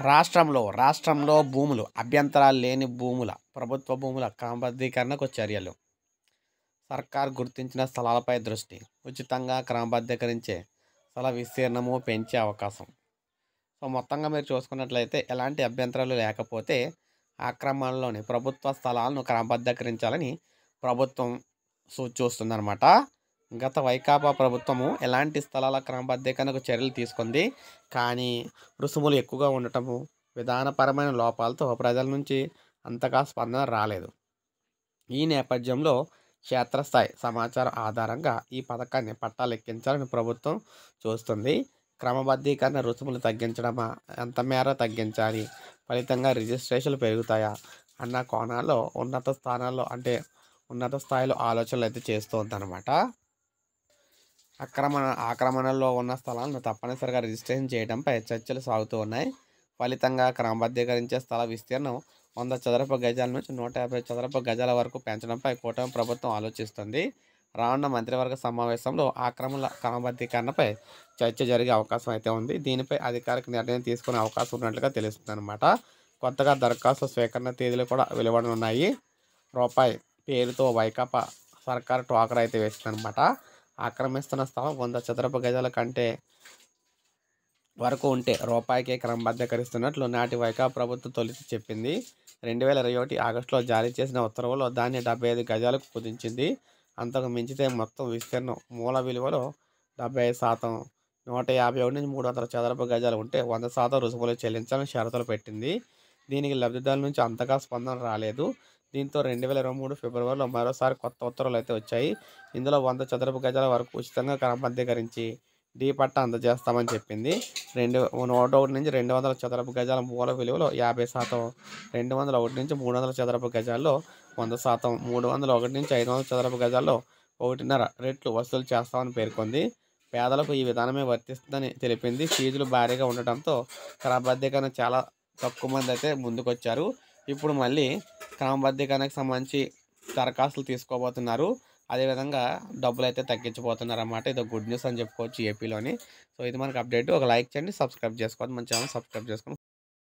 రాష్ట్రంలో భూములు అభ్యంతరాలు లేని ప్రభుత్వ భూముల క్రమబద్ధీకరణకు చర్యలు. సర్కార్ గుర్తించిన స్థలాలపై దృష్టి. ఉచితంగా క్రమబద్ధీకరించే స్థల విస్తీర్ణము పెంచే అవకాశం. సో మొత్తంగా మీరు చూసుకున్నట్లయితే ఎలాంటి అభ్యంతరాలు లేకపోతే ఆక్రమణలోని ప్రభుత్వ స్థలాలను క్రమబద్ధీకరించాలని ప్రభుత్వం చూస్తుందన్నమాట. గత వైకాపా ప్రభుత్వము ఎలాంటి స్థలాల క్రమబద్ధీకరణకు చర్యలు తీసుకుంది, కానీ రుసుములు ఎక్కువగా ఉండటము, విధానపరమైన లోపాలతో ప్రజల నుంచి అంతగా స్పందన రాలేదు. ఈ నేపథ్యంలో క్షేత్రస్థాయి సమాచారం ఆధారంగా ఈ పథకాన్ని పట్టాలెక్కించాలని ప్రభుత్వం చూస్తుంది. క్రమబద్ధీకరణ రుసుములు తగ్గించడమా, ఎంత మేర తగ్గించాలి, ఫలితంగా రిజిస్ట్రేషన్లు పెరుగుతాయా అన్న కోణాల్లో ఉన్నత స్థాయిలో ఆలోచనలు అయితే చేస్తూ ఉందన్నమాట. ఆక్రమణలో ఉన్న స్థలాలను తప్పనిసరిగా రిజిస్ట్రేషన్ చేయడంపై చర్చలు సాగుతూ ఉన్నాయి. ఫలితంగా క్రమబద్ధీకరించే స్థల విస్తీర్ణం 100 చదరపు గజాల నుంచి 150 చదరపు గజాల వరకు పెంచడంపై కూటమి ప్రభుత్వం ఆలోచిస్తుంది. రానున్న మంత్రివర్గ సమావేశంలో క్రమబద్ధీకరణపై చర్చ జరిగే అవకాశం అయితే ఉంది. దీనిపై అధికారిక నిర్ణయం తీసుకునే అవకాశం ఉన్నట్లుగా తెలుస్తుంది అనమాట. కొత్తగా దరఖాస్తు స్వీకరణ తేదీలు కూడా వెలువడనున్నాయి. రూపాయి పేరుతో వైకాపా సర్కారు టోకర్ అయితే వేసిందనమాట. ఆక్రమిస్తున్న స్థలం 100 చదరపు గజాల కంటే వరకు ఉంటే రూపాయికే క్రమబద్ధీకరిస్తున్నట్లు నాటి వైకాపా ప్రభుత్వం తొలిత చెప్పింది. 2021 ఆగస్టులో జారీ చేసిన ఉత్తర్వుల్లో దాన్ని 75 గజాలకు కుదించింది. అంతకు మించితే మొత్తం విస్తీర్ణం మూల విలువలో 75%, 151 నుంచి 300 చదరపు గజాలు ఉంటే 100% రుసుములు చెల్లించాలని షరతులు పెట్టింది. దీనికి లబ్ధిదారుల నుంచి అంతగా స్పందన రాలేదు. దీంతో 2023 ఫిబ్రవరిలో మరోసారి కొత్త ఉత్తర్వులు అయితే వచ్చాయి. ఇందులో 100 చదరపు గజాల వరకు ఉచితంగా క్రమబద్ధీకరించి డీ పట్టా అందజేస్తామని చెప్పింది. 101 నుంచి 200 చదరపు గజాల మూల విలువలో 50%, 201 నుంచి 300 చదరపు గజాల్లో 100%, 301 నుంచి 500 చదరపు గజాల్లో 1.5 రెట్లు వసూలు చేస్తామని పేర్కొంది. పేదలకు ఈ విధానమే వర్తిస్తుందని తెలిపింది. ఫీజులు భారీగా ఉండటంతో క్రమబద్ధీకరణ చాలా తక్కువ మంది అయితే ముందుకొచ్చారు. ఇప్పుడు మళ్ళీ క్రమబద్ధీకరణకు సంబంధించి దరఖాస్తులు తీసుకోబోతున్నారు. అదేవిధంగా డబ్బులు అయితే తగ్గించబోతున్నారు అన్నమాట. ఇది గుడ్ న్యూస్ అని చెప్పుకోవచ్చు ఏపీలోని. సో ఇది మనకు అప్డేట్. ఒక లైక్ చేయండి, సబ్స్క్రైబ్ చేసుకోండి. మన ఛానల్ సబ్స్క్రైబ్ చేసుకోండి.